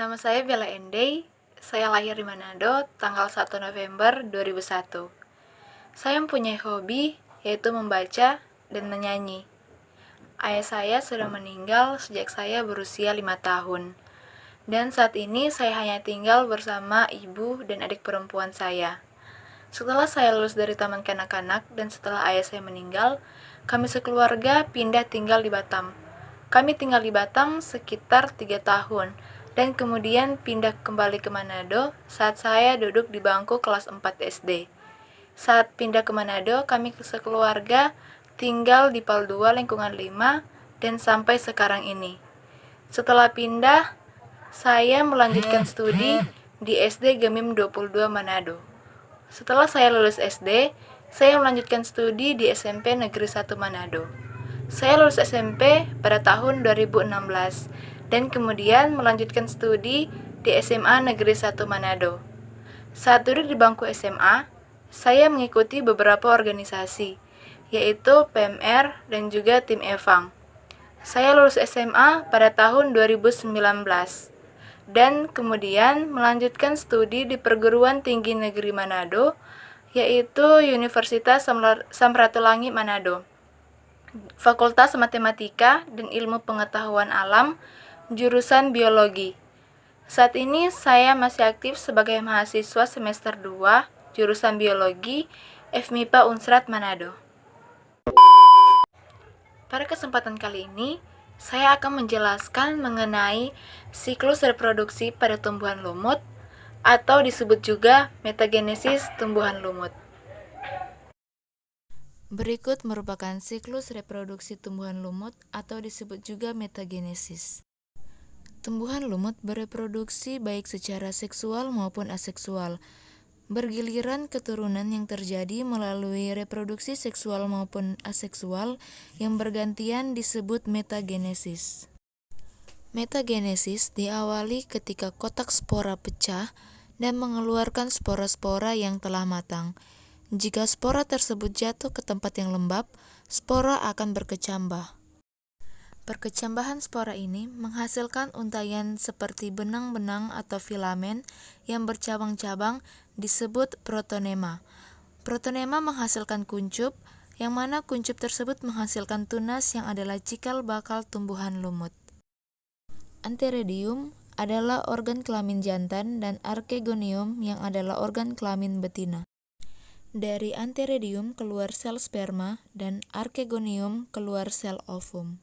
Nama saya Bella Endey. Saya lahir di Manado tanggal 1 November 2001. Saya mempunyai hobi yaitu membaca dan menyanyi. Ayah saya sudah meninggal sejak saya berusia 5 tahun. Dan saat ini saya hanya tinggal bersama ibu dan adik perempuan saya. Setelah saya lulus dari taman kanak-kanak dan setelah ayah saya meninggal, kami sekeluarga pindah tinggal di Batam. Kami tinggal di Batam sekitar 3 tahun dan kemudian pindah kembali ke Manado saat saya duduk di bangku kelas 4 SD. Saat pindah ke Manado, kami sekeluarga tinggal di PAL 2 lingkungan 5 dan sampai sekarang ini. Setelah pindah, saya melanjutkan studi di SD Gemim 22 Manado. Setelah saya lulus SD, saya melanjutkan studi di SMP Negeri 1 Manado. Saya lulus SMP pada tahun 2016 dan kemudian melanjutkan studi di SMA Negeri 1 Manado. Saat duduk di bangku SMA, saya mengikuti beberapa organisasi, yaitu PMR dan juga tim Evang. Saya lulus SMA pada tahun 2019 dan kemudian melanjutkan studi di Perguruan Tinggi Negeri Manado, yaitu Universitas Samratulangi Manado, Fakultas Matematika dan Ilmu Pengetahuan Alam, jurusan Biologi. Saat ini saya masih aktif sebagai mahasiswa semester 2, jurusan Biologi, FMIPA Unsrat Manado. Pada kesempatan kali ini, saya akan menjelaskan mengenai siklus reproduksi pada tumbuhan lumut atau disebut juga metagenesis tumbuhan lumut. Berikut merupakan siklus reproduksi tumbuhan lumut atau disebut juga metagenesis. Tumbuhan lumut bereproduksi baik secara seksual maupun aseksual. Bergiliran keturunan yang terjadi melalui reproduksi seksual maupun aseksual yang bergantian disebut metagenesis. Metagenesis diawali ketika kotak spora pecah dan mengeluarkan spora-spora yang telah matang. Jika spora tersebut jatuh ke tempat yang lembab, spora akan berkecambah. Perkecambahan spora ini menghasilkan untayan seperti benang-benang atau filamen yang bercabang-cabang disebut protonema. Protonema menghasilkan kuncup, yang mana kuncup tersebut menghasilkan tunas yang adalah cikal bakal tumbuhan lumut. Antheridium adalah organ kelamin jantan dan Archegonium yang adalah organ kelamin betina. Dari Antheridium keluar sel sperma dan Archegonium keluar sel ovum.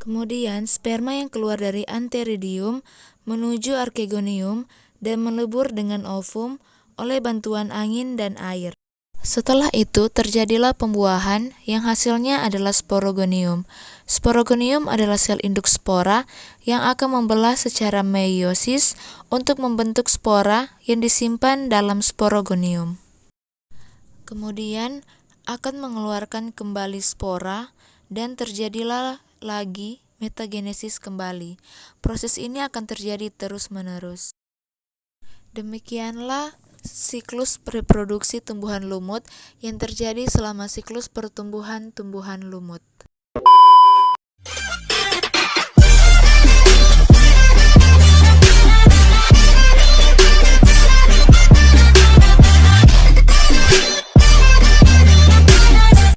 Kemudian sperma yang keluar dari Antheridium menuju Archegonium dan melebur dengan ovum oleh bantuan angin dan air. Setelah itu terjadilah pembuahan yang hasilnya adalah sporogonium. Sporogonium adalah sel induk spora yang akan membelah secara meiosis untuk membentuk spora yang disimpan dalam sporogonium. Kemudian akan mengeluarkan kembali spora dan terjadilah lagi metagenesis kembali. Proses ini akan terjadi terus-menerus. Demikianlah siklus reproduksi tumbuhan lumut yang terjadi selama siklus pertumbuhan tumbuhan lumut.